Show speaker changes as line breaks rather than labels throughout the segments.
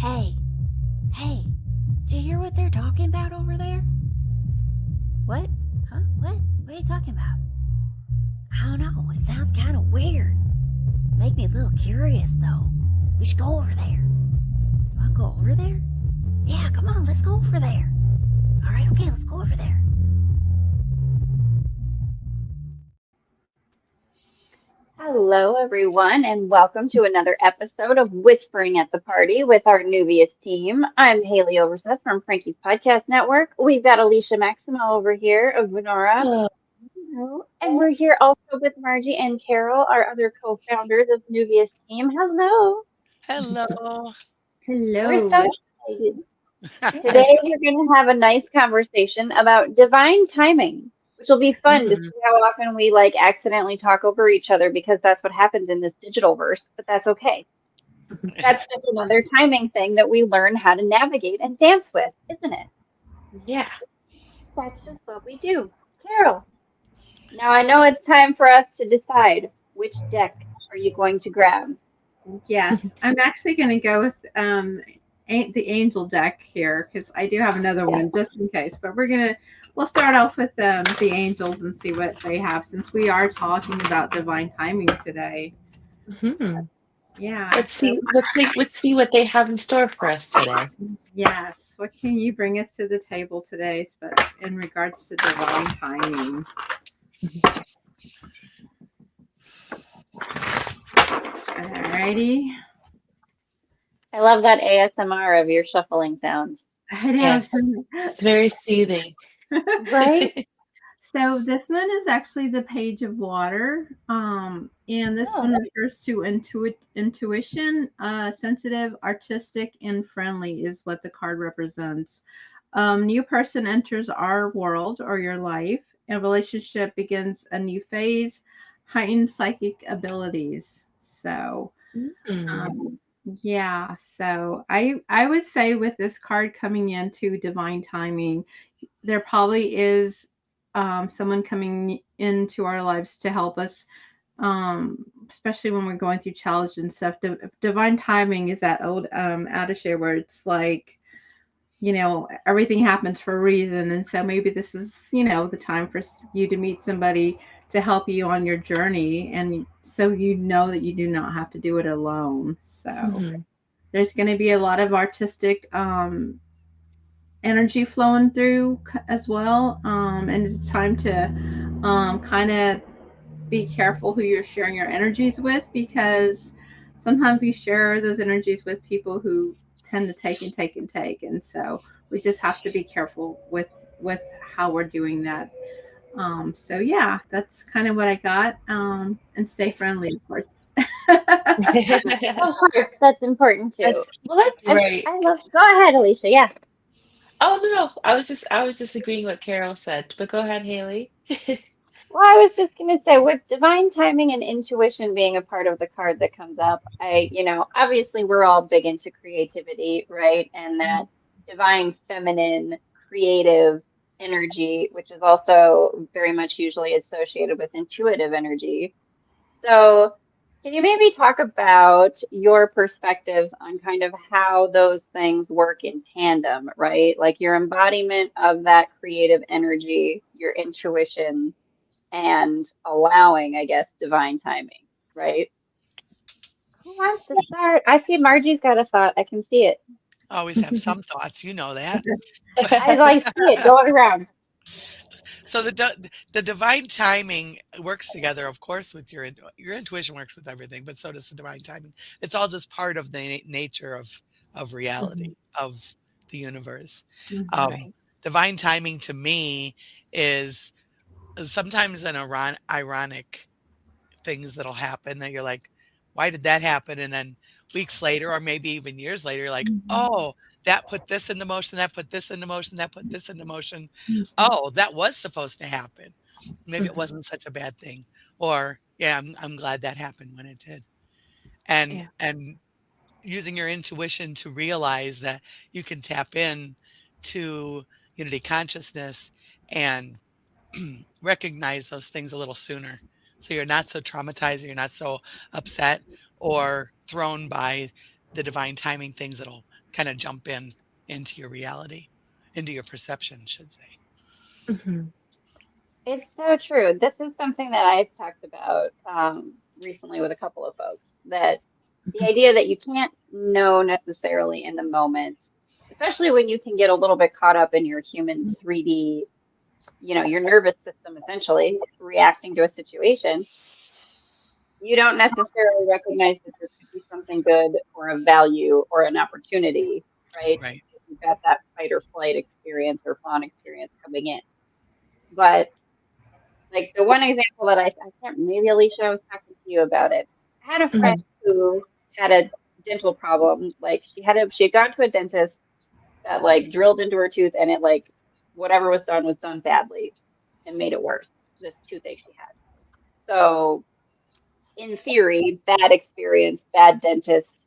Hey, hey, do you hear what they're talking about over there? What? Huh? What? What are you talking about? I don't know. It sounds kind of weird. Make me a little curious, though. We should go over there. You want to go over there? Yeah, come on, let's go over there. All right, okay, let's go over there.
Hello, everyone, and welcome to another episode of Whispering at the Party with our Neuvias team. I'm Haleigh Overseth from Franki's Podcast Network. We've got Alicia Maximo over here of Venora. Hello. And we're here also with Margie and Carol, our other co-founders of Neuvias Team. Hello.
Hello.
We're so excited. Today, we're going to have a nice conversation about divine timing, which will be fun to see how often we accidentally talk over each other because that's what happens in this digital verse, but that's okay. That's just another timing thing that we learn how to navigate and dance with, isn't it?
Yeah.
That's just what we do. Carol, now I know it's time for us to decide which deck are you going to grab?
Yes, I'm actually going to go with the angel deck here because I do have another one just in case. But we'll start off with the angels and see what they have since we are talking about divine timing today.
Mm-hmm.
Yeah.
Let's see what they have in store for us today.
Yes. What can you bring us to the table today, but in regards to divine timing? Alrighty.
I love that ASMR of your shuffling sounds.
I know.
Yes, it's very soothing.
Right?
So this one is actually the Page of Water. And this one refers to intuition, sensitive, artistic, and friendly is what the card represents. New person enters our world or your life. A relationship begins a new phase, heightened psychic abilities. So, yeah. So I would say with this card coming into divine timing, there probably is someone coming into our lives to help us, especially when we're going through challenges and stuff. Divine timing is that old adage where it's like, everything happens for a reason. And so maybe this is, the time for you to meet somebody to help you on your journey. And so you know that you do not have to do it alone. So there's going to be a lot of artistic energy flowing through as well. And it's time to kind of be careful who you're sharing your energies with, because sometimes we share those energies with people who tend to take and take and take. And so we just have to be careful with how we're doing that. So yeah, that's kind of what I got. And stay friendly, of course.
Of course, that's important too.
Right.
Go ahead, Alicia. Yeah.
Oh no, I was just agreeing what Carol said. But go ahead, Haleigh.
Well, I was just going to say, with divine timing and intuition being a part of the card that comes up, obviously we're all big into creativity, right? And that divine feminine creative energy, which is also very much usually associated with intuitive energy. So, can you maybe talk about your perspectives on kind of how those things work in tandem, right? Like your embodiment of that creative energy, your intuition, and allowing, I guess, divine timing, right? Who wants to start? I see Margie's got a thought. I can see it.
Always have some thoughts, you know that.
I see it going around.
So the divine timing works together, of course, with your intuition works with everything, but so does the divine timing. It's all just part of the nature of reality, of the universe.
Right.
Divine timing to me is sometimes an ironic things that'll happen that you're like, why did that happen? And then weeks later, or maybe even years later, you're like, oh, that put this into motion, that put this into motion, that put this into motion. Oh, that was supposed to happen. Maybe it wasn't such a bad thing. Or, yeah, I'm glad that happened when it did. And using your intuition to realize that you can tap in to unity consciousness and recognize those things a little sooner. So you're not so traumatized, you're not so upset or thrown by the divine timing things that'll kind of jump into your reality, into your perception, should say.
Mhm.
It's so true. This is something that I've talked about recently with a couple of folks, that the idea that you can't know necessarily in the moment, especially when you can get a little bit caught up in your human 3D, your nervous system essentially reacting to a situation, you don't necessarily recognize that there could be something good or a value or an opportunity, right?
Right.
You've got that fight or flight experience or fawn experience coming in. But like the one example that I can't, maybe Alicia, I was talking to you about it. I had a friend
Mhm.
who had a dental problem. Like she had gone to a dentist that like drilled into her tooth, and it like whatever was done badly and made it worse. This toothache she had. So in theory, bad experience, bad dentist,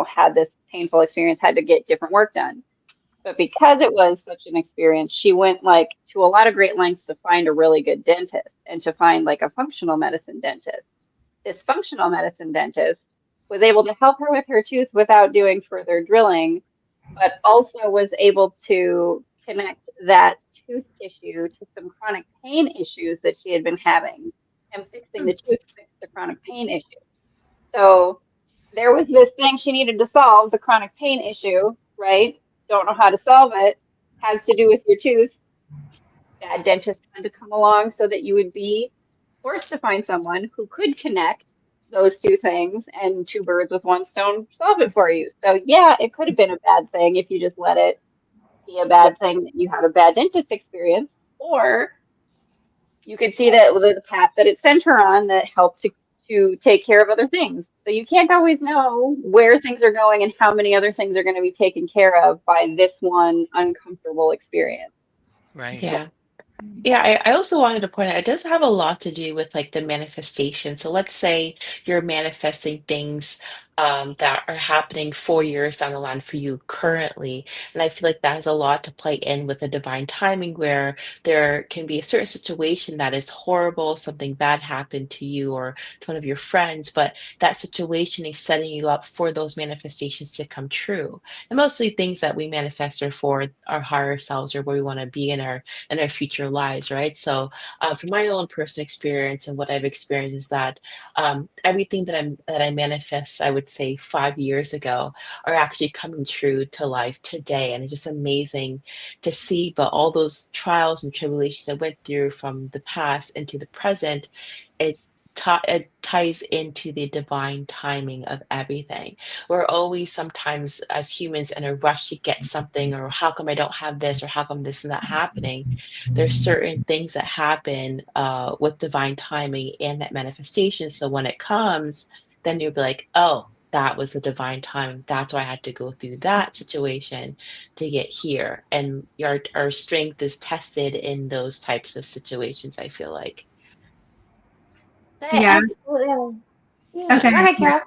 had this painful experience, had to get different work done. But because it was such an experience, she went like to a lot of great lengths to find a really good dentist and to find like a functional medicine dentist. This functional medicine dentist was able to help her with her tooth without doing further drilling, but also was able to connect that tooth issue to some chronic pain issues that she had been having. And fixing the tooth fixed the chronic pain issue. So there was this thing she needed to solve, the chronic pain issue, right? Don't know how to solve it. Has to do with your tooth. That dentist had to come along so that you would be forced to find someone who could connect those two things, and two birds with one stone solve it for you. So yeah, it could have been a bad thing if you just let it be a bad thing that you had a bad dentist experience, or you could see that with the path that it sent her on that helped to take care of other things. So you can't always know where things are going and how many other things are going to be taken care of by this one uncomfortable experience.
Right.
Yeah. Yeah, I also wanted to point out it does have a lot to do with like the manifestation. So let's say you're manifesting things that are happening 4 years down the line for you currently. And I feel like that has a lot to play in with the divine timing where there can be a certain situation that is horrible, something bad happened to you or to one of your friends, but that situation is setting you up for those manifestations to come true. And mostly things that we manifest are for our higher selves or where we want to be in our future lives, right? So, from my own personal experience and what I've experienced is that everything that I manifest, I would say 5 years ago, are actually coming true to life today, and it's just amazing to see. But all those trials and tribulations I went through from the past into the present, it it ties into the divine timing of everything. We're always sometimes as humans in a rush to get something, or how come I don't have this, or how come this is not happening. There's certain things that happen with divine timing and that manifestation. So when it comes, then you'll be like, oh, that was the divine timing. That's why I had to go through that situation to get here. And our strength is tested in those types of situations, I feel like.
I
Yeah.
absolutely.
Yeah.
Go
Okay.
ahead, Carol.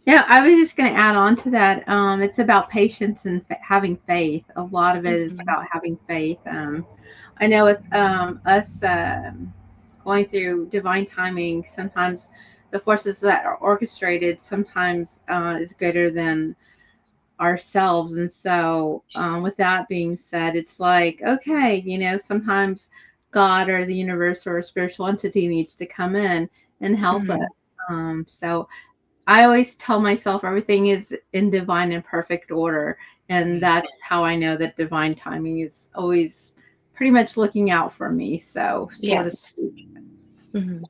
Yeah, I was just going to add on to that. It's about patience and having faith. A lot of it is
Mhm.
about having faith. I know with us going through divine timing, sometimes the forces that are orchestrated sometimes is greater than ourselves. And so, with that being said, it's like, okay, sometimes God or the universe or a spiritual entity needs to come in and help us.
Mhm.
So I always tell myself everything is in divine and perfect order. And
Mm.
that's how I know that divine timing is always pretty much looking out for me. So, sort of
Yes.
speak.
Mhm.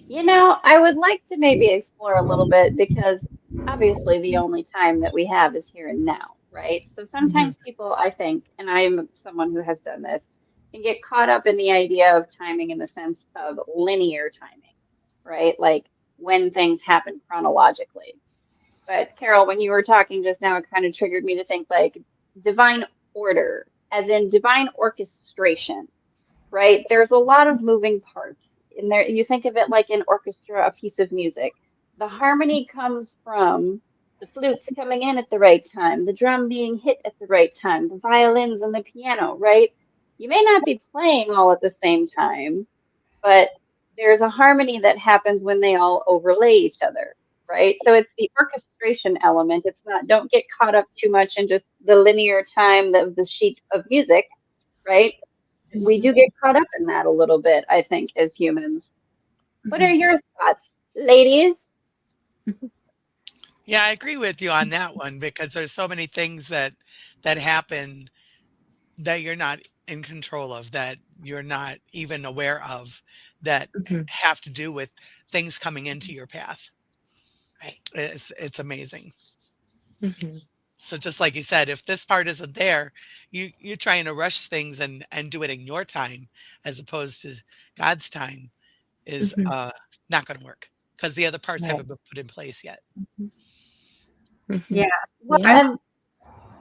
Yeah.
I would like to maybe explore a little bit because obviously the only time that we have is here and now, right? So
Mhm.
sometimes people, I think, and I'm someone who has done this, can get caught up in the idea of timing in the sense of linear timing, right? Like when things happen chronologically. But Carol, when you were talking just now, it kind of triggered me to think like divine order, as in divine orchestration, right? There's a lot of moving parts in there. You think of it like an orchestra, a piece of music. The harmony comes from the flutes coming in at the right time, the drum being hit at the right time, the violins and the piano, right? You may not be playing all at the same time, but there's a harmony that happens when they all overlay each other. right? So it's the orchestration element. It's not, don't get caught up too much in just the linear time of the sheet of music, right? We do get caught up in that a little bit, I think, as humans. What are your thoughts, ladies?
Yeah, I agree with you on that one because there's so many things that happen that you're not in control of, that you're not even aware of, that
Mhm.
have to do with things coming into your path.
Right.
It's amazing.
Mhm.
So just like you said, if this part isn't there, you're trying to rush things and do it in your time as opposed to God's time is
Mhm.
not going to work because the other parts
Right.
haven't been put in place yet.
Yeah.
Mhm.
Well,
Yeah.
I
and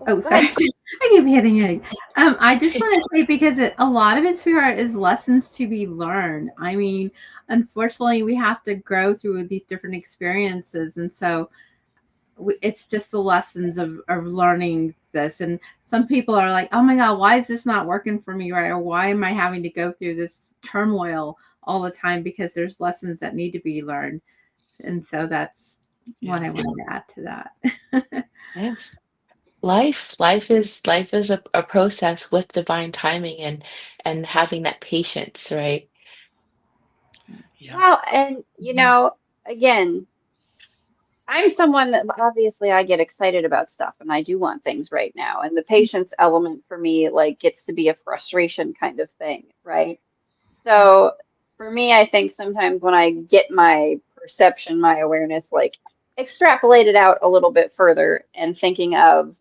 Oh,
go
sorry.
ahead.
I keep hitting it. I just want to say because a lot of it, sweetheart, is lessons to be learned. I mean, unfortunately, we have to grow through these different experiences, and so it's just the lessons of learning this. And some people are like, "Oh my God, why is this not working for me, right? Or why am I having to go through this turmoil all the time?" Because there's lessons that need to be learned, and so that's what
Yeah.
I wanted to add to that.
Yes. Life is a process with divine timing and having that patience, right?
Yeah.
Well, and
Mhm.
again, I'm someone that obviously I get excited about stuff and I do want things right now. And the patience element for me like gets to be a frustration kind of thing, right? So for me, I think sometimes when I get my perception, my awareness like extrapolated out a little bit further and thinking of,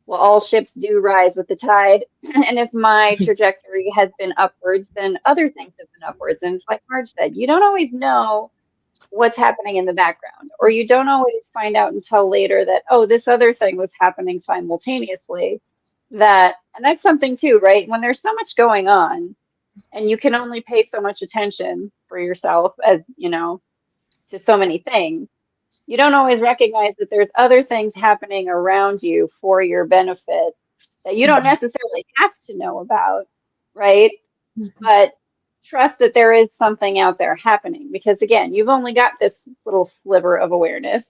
well, all ships do rise with the tide. And if my trajectory has been upwards, then other things have been upwards. And it's like Marge said, you don't always know what's happening in the background, or you don't always find out until later that, oh, this other thing was happening simultaneously. And that's something too, right? When there's so much going on and you can only pay so much attention for yourself as, to so many things, you don't always recognize that there's other things happening around you for your benefit that you don't
Mhm.
necessarily have to know about, right?
Mhm.
But trust that there is something out there happening because again, you've only got this little sliver of awareness.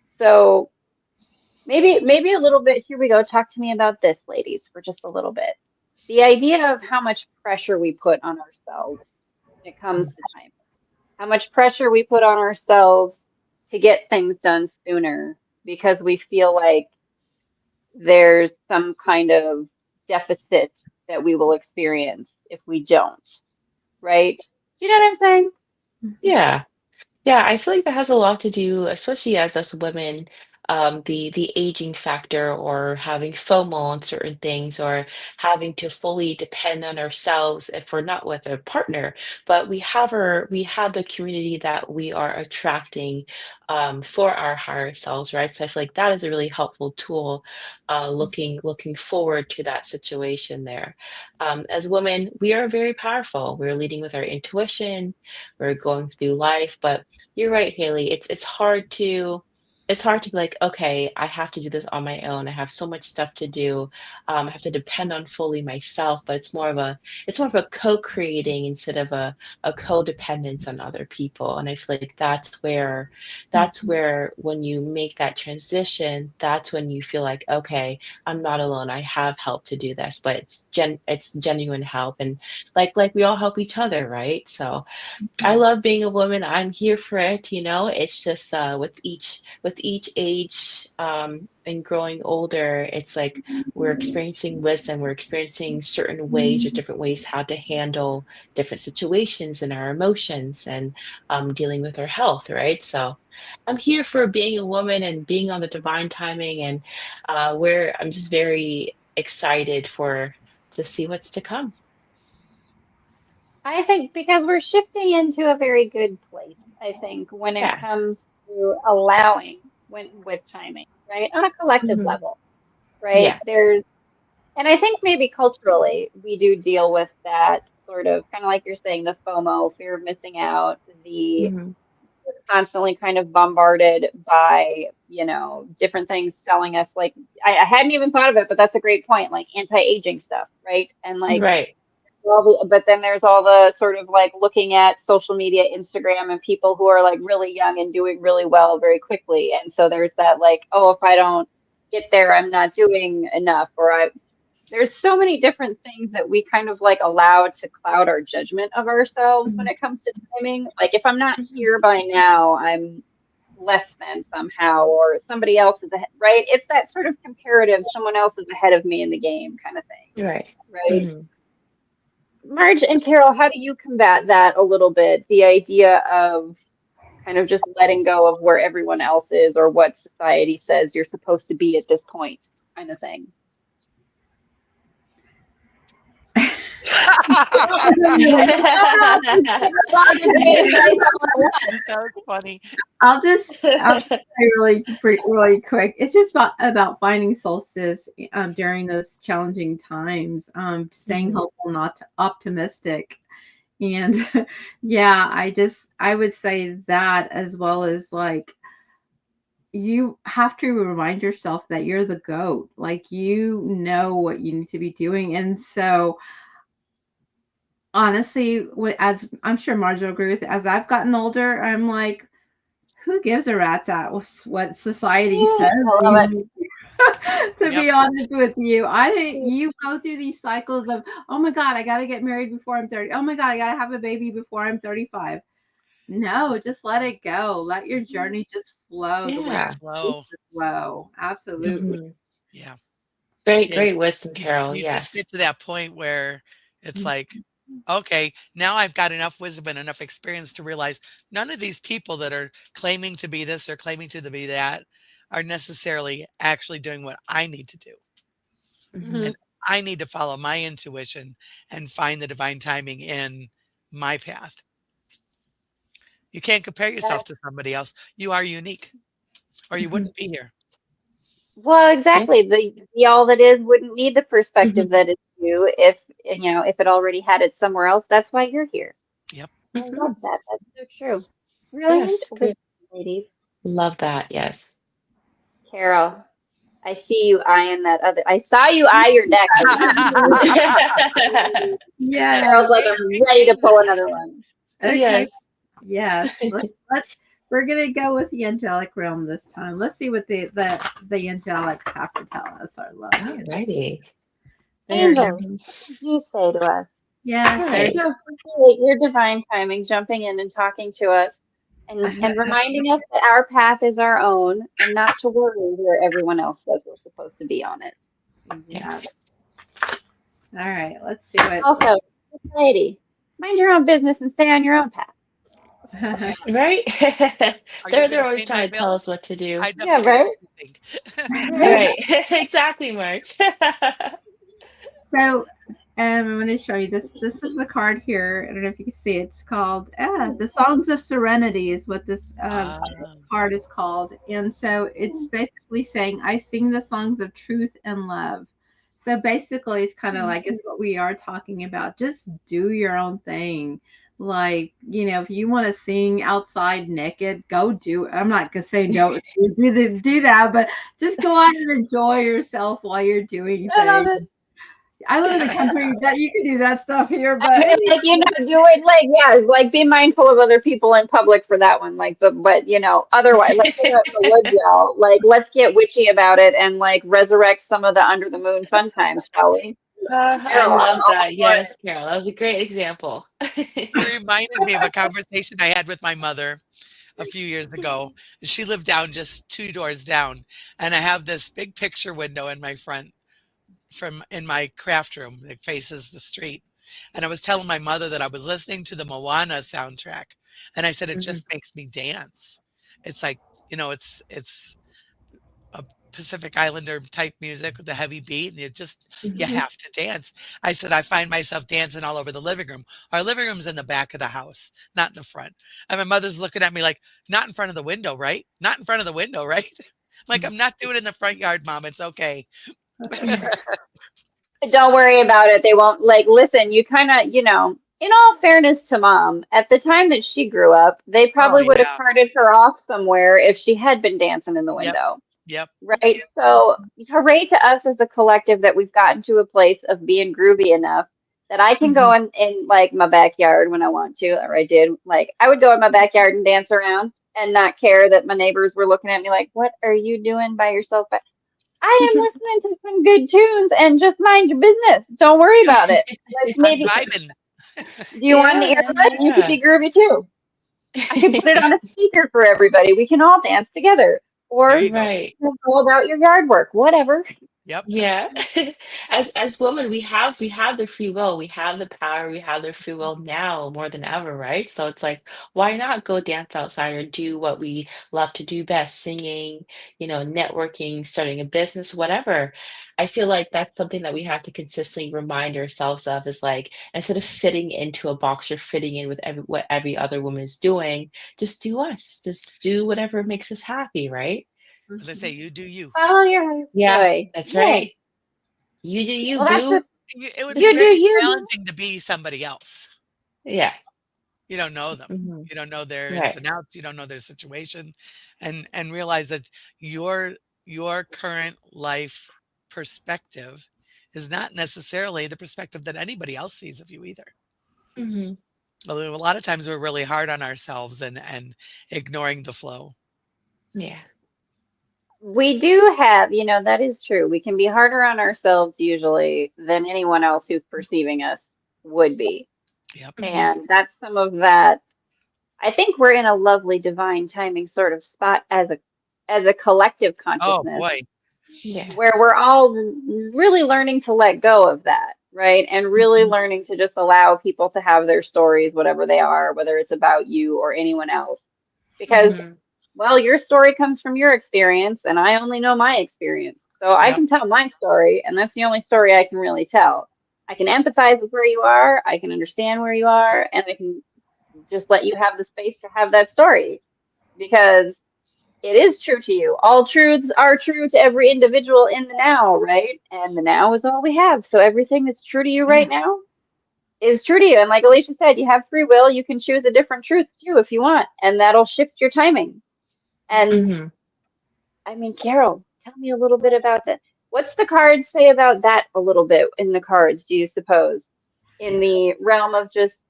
So maybe a little bit, here we go, talk to me about this, ladies, for just a little bit. The idea of how much pressure we put on ourselves when it comes to time, how much pressure we put on ourselves to get things done sooner because we feel like there's some kind of deficit that we will experience if we don't, right? Do you know what I'm saying?
Mhm.
Yeah. Yeah, I feel like that has a lot to do, especially as us women, the aging factor or having FOMO on certain things or having to fully depend on ourselves if we're not with a partner. But we have the community that we are attracting for our higher selves, right? So I feel like that is a really helpful tool looking forward to that situation there. As women, we are very powerful. We're leading with our intuition, we're going through life, but you're right, Haley. It's hard to be like, okay, I have to do this on my own. I have so much stuff to do. I have to depend on fully myself, but it's more of a co-creating instead of a codependence on other people. And I feel like that's where when you make that transition, that's when you feel like, okay, I'm not alone. I have help to do this, but it's genuine help. And like we all help each other, right? So I love being a woman. I'm here for it, you know. It's just with each age and growing older, it's like we're experiencing wisdom, we're experiencing certain ways or different ways how to handle different situations and our emotions and dealing with our health, right? So I'm here for being a woman and being on the divine timing and where I'm just very excited for to see what's to come.
I think because we're shifting into a very good place, I think, when it
Yeah.
comes to allowing with timing, right? On a collective
Hmm.
level, right?
Yeah.
And I think maybe culturally we do deal with that sort of kind of like you're saying, the FOMO, fear of missing out, the
Hmm.
constantly kind of bombarded by, different things selling us like I hadn't even thought of it, but that's a great point, like anti-aging stuff, right? And like
Right.
but then there's all the sort of like looking at social media, Instagram, and people who are like really young and doing really well very quickly. And so there's that like, oh, if I don't get there, I'm not doing enough, there's so many different things that we kind of like allow to cloud our judgment of ourselves when it comes to timing. Like if I'm not here by now, I'm less than somehow, or somebody else is ahead, right? It's that sort of comparative, someone else is ahead of me in the game kind of thing,
Right.
right? Marge and Carol, how do you combat that a little bit? The idea of kind of just letting go of where everyone else is or what society says you're supposed to be at this point kind of thing.
That was funny.
I'll say really quick. It's just about finding solstice during those challenging times, staying hopeful, not optimistic. And yeah, I would say that, as well as like, you have to remind yourself that you're the GOAT. Like, you know what you need to be doing. And so honestly, as I'm sure Marge will agree with, as I've gotten older, I'm like, who gives a rat's ass what society says? To be honest with you, you go through these cycles of, oh my God, I got to get married before I'm 30. Oh my God, I got to have a baby before I'm 35. No, just let it go. Let your journey just flow.
Yeah.
The way it's supposed to flow. Absolutely.
Yeah.
Great wisdom, Carol.
You
Yes.
just get to that point where it's like, okay, now I've got enough wisdom and enough experience to realize none of these people that are claiming to be this or claiming to be that are necessarily actually doing what I need to do. And I need to follow my intuition and find the divine timing in my path. You can't compare yourself to somebody else. You are unique, or you wouldn't be here.
Well, exactly. The all that is wouldn't need the perspective that is you if it already had it somewhere else. That's why you're here.
Yep.
I love that. That's so true. Brilliant,
Yes,
ladies.
love that. Yes.
Carol, I see you eyeing that other. I saw you eye your deck.
Yeah.
Carol's like, I'm ready to pull another one.
Okay. Yes. We're gonna go with the angelic realm this time. Let's see what the angelics have to tell us. Our love.
Alrighty.
Angels, what do you say to us?
Yes.
So appreciate your divine timing, jumping in and talking to us, and reminding us that our path is our own, and not to worry where everyone else says we're supposed to be on it.
Yes. All right. Let's see what.
Also, society, mind your own business and stay on your own path.
Right? They're always trying to tell us what to do.
Yeah, right?
Right. Exactly, March.
So I'm going to show you this. This is the card here. I don't know if you can see it. It's called the Songs of Serenity is what this card is called. And so it's basically saying, I sing the songs of truth and love. So basically it's kind of like, it's what we are talking about. Just do your own thing. Like, if you want to sing outside naked, go do it. I'm not going to say no, do that, but just go out and enjoy yourself while you're doing things. I live in a country that you can do that stuff here, but
do it like be mindful of other people in public for that one. Otherwise, let's get out the woods, y'all. Like, let's get witchy about it and like resurrect some of the under the moon fun times, shall we?
I love that. Yes, Carol, that was a great example.
It reminded me of a conversation I had with my mother a few years ago. She lived down just 2 doors down, and I have this big picture window in my front in my craft room that faces the street. And I was telling my mother that I was listening to the Moana soundtrack, and I said it just makes me dance. It's like, it's a Pacific Islander type music with a heavy beat, and you have to dance. I said I find myself dancing all over the living room. Our living room's in the back of the house, not in the front. And my mother's looking at me like, not in front of the window, right? Not in front of the window, right? Like, I'm not doing it in the front yard, Mom. It's okay.
Don't worry about it. They won't listen, you kind of, in all fairness to Mom, at the time that she grew up, they probably would have carted her off somewhere if she had been dancing in the window.
Yep.
Right. So hooray to us as a collective that we've gotten to a place of being groovy enough that I can go in like my backyard when I want to, or I did. Like I would go in my backyard and dance around and not care that my neighbors were looking at me like, "What are you doing by yourself?" I am listening to some good tunes and just mind your business. Don't worry about it. Like
I'm
maybe,
vibing.
do you want an earbud? You could
Yeah.
be groovy too. I can put it on a speaker for everybody. We can all dance together.
There
Or
you go.
Right.
go about your yard work, whatever.
Yep.
Yeah. As women, we have the free will. We have the power, we have the free will now more than ever, right? So it's like, why not go dance outside or do what we love to do best, singing, networking, starting a business, whatever. I feel like that's something that we have to consistently remind ourselves of is like instead of fitting into a box or fitting in with what every other woman is doing, just do us. Just do whatever makes us happy, right?
As I say, you do you.
Follow your heart
Yeah,
joy.
that's
Yeah.
right. You do you,
Well, that's the,
boo.
It would be
you do
very
you.
challenging to be somebody else.
Yeah.
You don't know them.
Mhm.
You don't know their ins
Right.
and outs. You don't know their situation, and realize that your your current life perspective is not necessarily the perspective that anybody else sees of you either.
Mhm.
Although a lot of times we're really hard on ourselves and ignoring the flow.
Yeah.
We do have, that is true. We can be harder on ourselves usually than anyone else who's perceiving us would be.
Yep.
Mhm.
And that's some of that. I think we're in a lovely divine timing sort of spot as a collective
Oh
consciousness
boy.
Yeah.
where we're all really learning to let go of that, right? And really
Mhm.
learning to just allow people to have their stories, whatever they are, whether it's about you or anyone else. Because,
Mhm.
well, your story comes from your experience, and I only know my experience. So I
Yep.
can tell my story, and that's the only story I can really tell. I can empathize with where you are, I can understand where you are, and I can just let you have the space to have that story because it is true to you. All truths are true to every individual in the now, right? And the now is all we have. So everything that's true to you right
Yeah.
now is true to you. And like Alicia said, you have free will. You can choose a different truth too if you want, and that'll shift your timing. And
Mhm.
I mean, Carol, tell me a little bit about that. What's the cards say about that a little bit in the cards, do you suppose? In the realm of just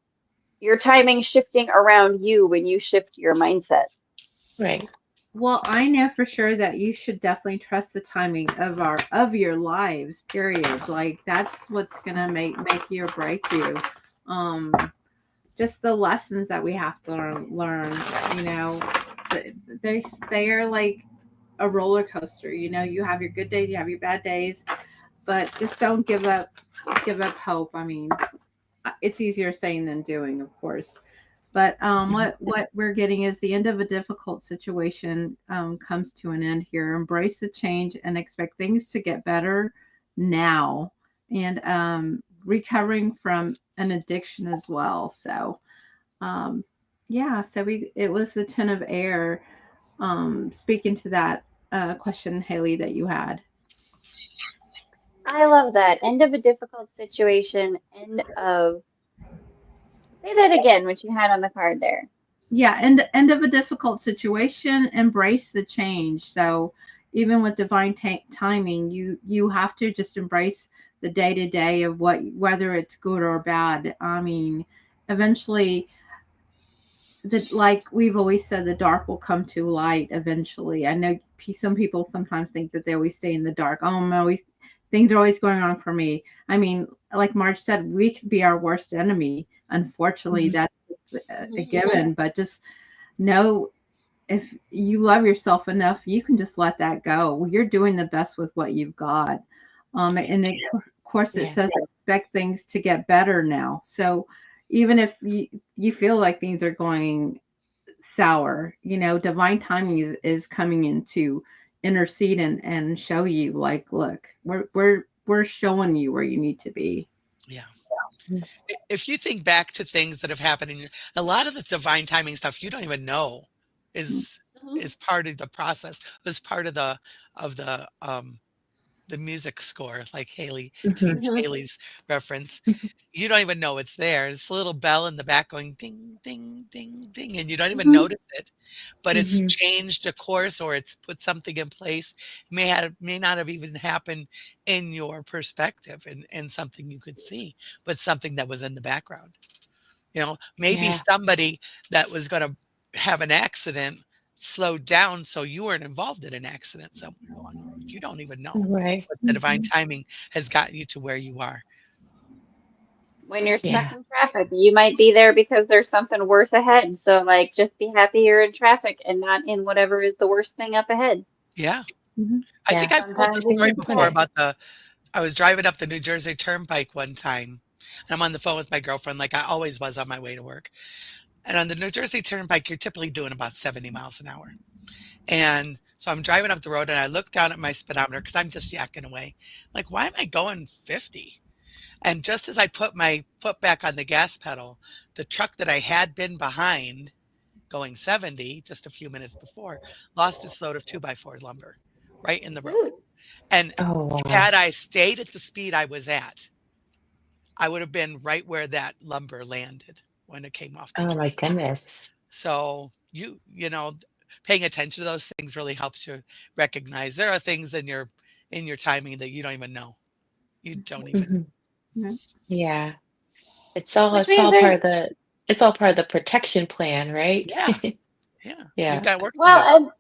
your timing shifting around you when you shift your mindset.
Right.
Well, I know for sure that you should definitely trust the timing of your lives, period. Like that's what's gonna make you or break you. Um, just the lessons that we have to learn, you know, they are like a roller coaster. You have your good days, you have your bad days, but just don't give up hope. I mean, it's easier saying than doing, of course. But
Mhm.
what we're getting is the end of a difficult situation comes to an end here. Embrace the change and expect things to get better now. And recovering from an addiction as well. So um, yeah, so it was the 10 of air. Speaking to that question, Haley, that you had.
I love that. End of a difficult situation, end of, say that again, what you had on the card there.
Yeah, end of a difficult situation, embrace the change. So even with divine timing, you have to just embrace the day to day of whether it's good or bad. I mean, eventually, like we've always said, the dark will come to light eventually. I know some people sometimes think that they always stay in the dark. Oh, I'm always things are always going on for me. I mean, like Marge said, we could be our worst enemy. Unfortunately,
Mhm.
that's a given. But just know if you love yourself enough, you can just let that go. Well, you're doing the best with what you've got. And of course, it
Yeah.
says expect things to get better now. So even if you feel like things are going sour, divine timing is coming in to intercede and show you, like, look, we're showing you where you need to be.
Yeah.
Mhm.
If you think back to things that have happened in a lot of the divine timing stuff you don't even know is
Mhm.
is part of the process, is part of the the music score, like Haleigh, to
Mhm.
use
Mhm.
Haley's reference. You don't even know it's there. It's a little bell in the back going ding, ding, ding, ding, and you don't even
Mhm.
notice it. But it's
Mhm.
changed a course or it's put something in place. May not have even happened in your perspective and something you could see, but something that was in the background. Maybe
Yeah.
somebody that was going to have an accident slowed down so you weren't involved in an accident somewhere along the road. You don't even know.
Right.
But the divine
Mhm.
timing has gotten you to where you are.
When you're stuck
Yeah.
in traffic, you might be there because there's something worse ahead. So, like, just be happy you're in traffic and not in whatever is the worst thing up ahead.
Yeah.
Mhm.
I think
Yeah.
I've told the
Sometimes
Good
you
way
story
to
need
put
before
that.
it.
about I was driving up the New Jersey Turnpike one time and I'm on the phone with my girlfriend like I always was on my way to work. And on the New Jersey Turnpike, you're typically doing about 70 miles an hour. And so I'm driving up the road and I look down at my speedometer because I'm just yakking away. Like, why am I going 50? And just as I put my foot back on the gas pedal, the truck that I had been behind going 70 just a few minutes before lost its load of 2x4 lumber right in the road.
Ooh.
And
Oh wow.
had I stayed at the speed I was at, I would have been right where that lumber landed when it came off the
Oh
truck.
my goodness.
So paying attention to those things really helps you recognize there are things in your timing that you don't even know. You don't even
Mhm.
Mhm.
Yeah.
Which
It's
means
all
there's,
part of the protection plan, right?
yeah, yeah. You've
Yeah.
got work to do.
well,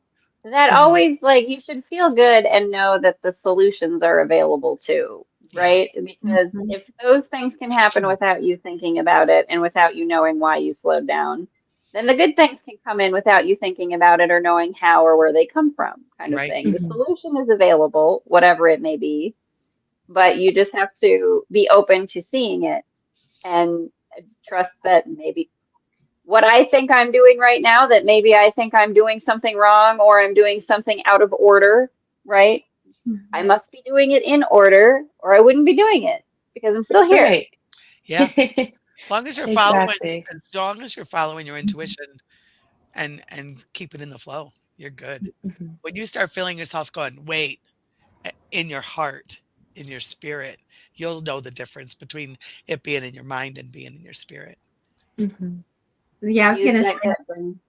and that
Mhm.
always, like, you should feel good and know that the solutions are available too,
Yeah.
right? Because
Mhm.
if those things can happen without you thinking about it and without you knowing why you slowed down, then the good things can come in without you thinking about it or knowing how or where they come from, kind of
Right.
thing. The
Mhm.
solution is available, whatever it may be, but you just have to be open to seeing it and trust that maybe what I think I'm doing right now, that maybe I think I'm doing something wrong or I'm doing something out of order, right? I
Mhm.
must be doing it in order or I wouldn't be doing it because I'm still here.
Right.
Yeah. As long as you're following,
Exactly.
as long as you're following your intuition and keep it in the flow, you're good.
Mhm.
When you start feeling yourself going, wait, in your heart, in your spirit, you'll know the difference between it being in your mind and being in your spirit.
Mhm.
Yeah, I was
Use
gonna
that
say
gut brain.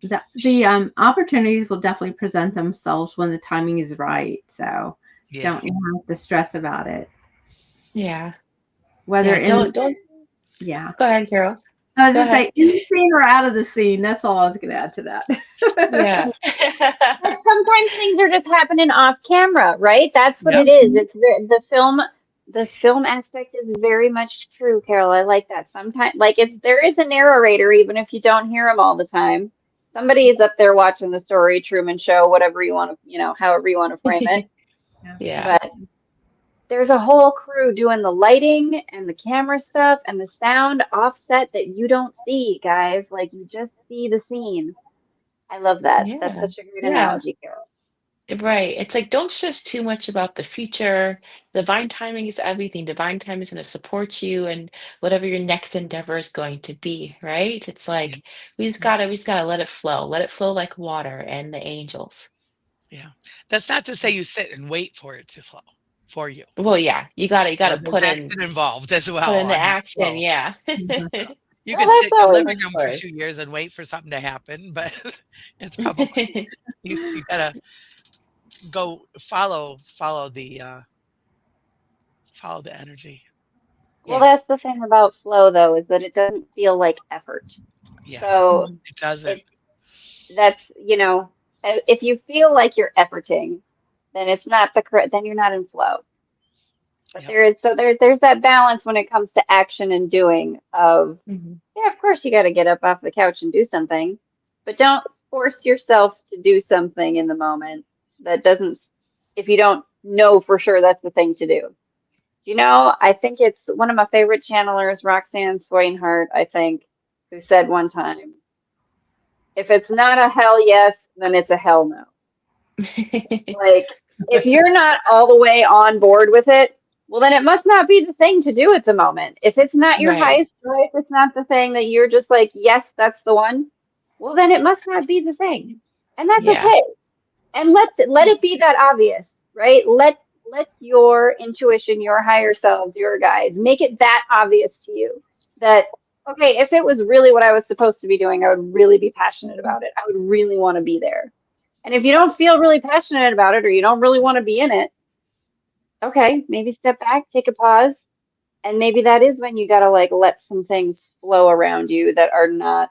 the opportunities will definitely present themselves when the timing is right. So
Yeah.
don't you have to stress about it.
Yeah.
Whether
Yeah.
in
Don't
yeah.
go ahead, Carol.
I was
Go
gonna
ahead.
say in the scene or out of the scene. That's all I was gonna add to that.
Yeah.
But sometimes things are just happening off camera, right? That's what it
Yep.
is. It's the film aspect is very much true, Carol. I like that. Sometimes, like if there is a narrator, even if you don't hear him all the time, somebody is up there watching the story, Truman Show, whatever you want to, however you want to frame it.
Yeah.
Yeah.
But there's a whole crew doing the lighting and the camera stuff and the sound offset that you don't see, guys. Like you just see the scene. I love that. That's
Yeah.
such a great
Yeah.
analogy, Carol.
Right. It's like don't stress too much about the future. Divine timing is everything. Divine timing is going to support you and whatever your next endeavor is going to be, right? It's
Yeah.
like we just gotta let it flow. Let it flow like water and the angels.
Yeah. That's not to say you sit and wait for it to flow for you.
Well, yeah, you gotta
There's action involved as
put
well
in the
on that
action,
flow.
yeah.
Mhm.
You
Well,
could
that's
sit in your
always
living
Of
room for
course.
2 years and wait for something to happen, but it's probably you gotta go follow the energy.
well,
Yeah.
that's the thing about flow though, is that it doesn't feel like effort.
Yeah.
So
Mhm.
It doesn't.
it that's, if you feel like you're efforting, then it's not the correct, then you're not in flow. But
Yep.
there's that balance when it comes to action and doing of,
Mhm.
yeah, of course you got to get up off the couch and do something, but don't force yourself to do something in the moment that doesn't, if you don't know for sure that's the thing to do. I think it's one of my favorite channelers, Roxanne Swainhart, I think, who said one time, if it's not a hell yes, then it's a hell no. Like, if you're not all the way on board with it, well, then it must not be the thing to do at the moment. If it's not your
Right.
highest joy, if it's not the thing that you're just like, yes, that's the one, well, then it must not be the thing. And that's
Yeah.
okay. And let it be that obvious, right? let your intuition, your higher selves, your guides, make it that obvious to you that, okay, if it was really what I was supposed to be doing, I would really be passionate about it. I would really want to be there. And if you don't feel really passionate about it or you don't really want to be in it, okay, maybe step back, take a pause, and maybe that is when you got to like let some things flow around you that are not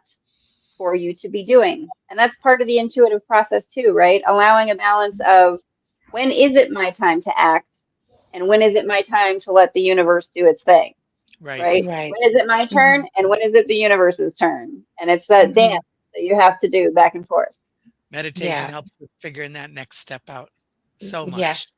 for you to be doing. And that's part of the intuitive process too, right? Allowing a balance of when is it my time to act and when is it my time to let the universe do its thing,
Right.
right?
Right.
When is it my turn
Mhm.
and when is it the universe's turn? And it's that
Mhm.
dance that you have to do back and forth.
Meditation
Yeah.
helps with figuring that next step out so
Yes.
much.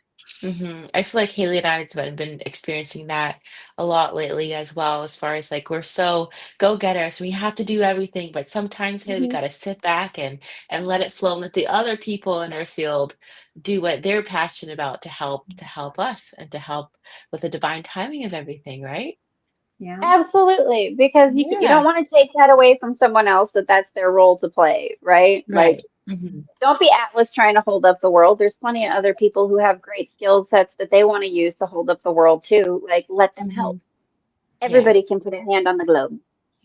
I feel like Haley and I have been experiencing that a lot lately as well, as far as like we're so go-getters. We have to do everything, but sometimes, Haley, we
Mhm.
gotta sit back and let it flow and let the other people in our field do what they're passionate about to help us and to help with the divine timing of everything, right?
Yeah.
Absolutely, because you don't
Yeah.
want to take that away from someone else that that's their role to play, right? Like,
Right.
don't be Atlas trying to hold up the world. There's plenty of other people who have great skill sets that they want to use to hold up the world too. Like, let them help.
Mhm. Yeah.
Everybody can put a hand on the globe.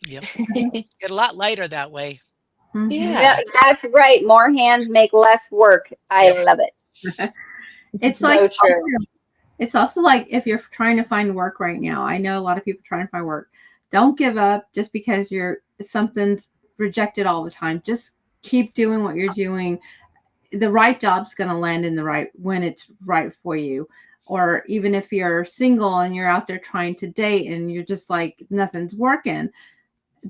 Yep. Get a lot lighter that way.
Mhm.
Yeah,
Yeah.
that's right. More hands make less work. I
Yep.
love it.
It's like
So true.
it's also like if you're trying to find work right now. I know a lot of people trying to find work. Don't give up just because something's rejected all the time. Just keep doing what you're doing. The right job's going to land in the right when it's right for you. Or even if you're single and you're out there trying to date and you're just like nothing's working,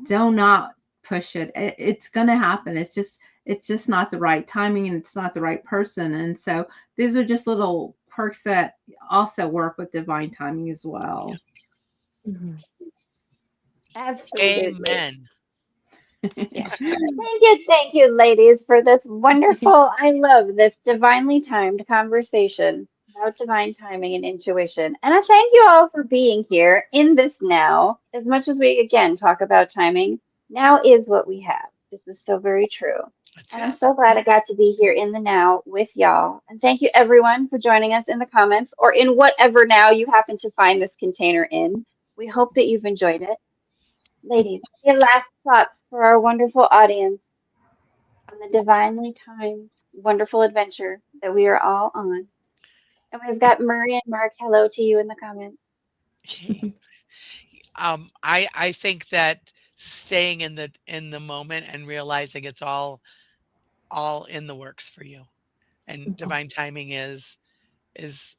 do not push it. It's going to happen. It's just not the right timing and it's not the right person. And so these are just little quirks that also work with divine timing as well.
Yep.
Mhm.
Absolutely.
Amen.
Yes.
Thank you, ladies, for this wonderful, I love this divinely timed conversation about divine timing and intuition. And I thank you all for being here in this now. As much as we, again, talk about timing, now is what we have. This is so very true.
That's
And I'm
it.
so glad I got to be here in the now with y'all. And thank you, everyone, for joining us in the comments or in whatever now you happen to find this container in. We hope that you've enjoyed it. Ladies, any last thoughts for our wonderful audience on the divinely timed, wonderful adventure that we are all on? And we've got Murray and Mark. Hello to you in the comments.
Okay. I think that staying in the moment and realizing it's all in the works for you. And divine timing is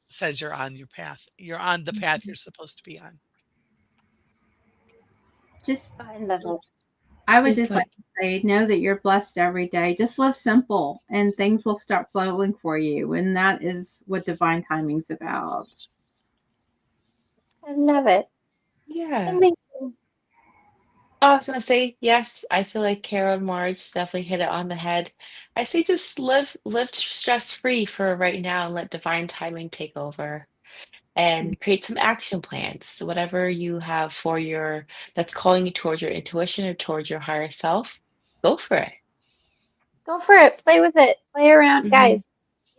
says you're on your path. You're on the path you're supposed to be on.
Just
I love it.
I would
Good
just like
point.
to say, know that you're blessed every day. Just live simple and things will start flowing for you. And that is what divine timing's about.
I love it.
Yeah.
Amazing.
Oh, I was gonna say, yes, I feel like Carol and Marge definitely hit it on the head. I say just live stress free for right now and let divine timing take over and create some action plans. So whatever you have for your that's calling you towards your intuition or towards your higher self, go for it.
Go for it. Play with it. Play around.
Hmm.
Guys,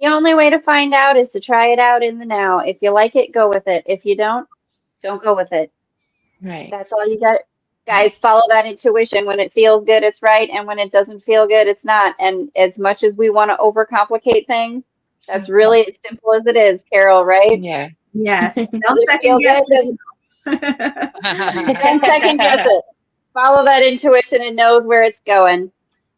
the only way to find out is to try it out in the now. If you like it, go with it. If you don't go with it.
Right.
That's all you got. Guys, follow that intuition. When it feels good, it's right. And when it doesn't feel good, it's not. And as much as we want to overcomplicate things, that's
Mhm.
really as simple as it is, Carol, right?
Yeah.
Yes.
Does
Don't
it
second
feel
guess
good?
it.
Don't second guess it. Follow that intuition and knows where it's going.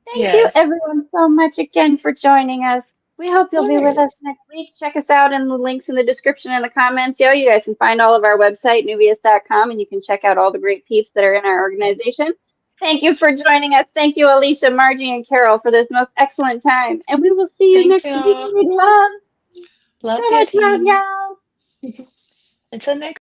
Thank you,
Yes.
everyone, so much again for joining us. We hope
Of
you'll be with us
course.
next week. Check us out in the links in the description and the comments. You guys can find all of our website, Neuvias.com, and you can check out all the great peeps that are in our organization. Thank you for joining us. Thank you, Alicia, Margie, and Carol, for this most excellent time. And we will see you
Thank
next week
you.
with love.
Love
So
you,
much love,
team.
y'all.
Until next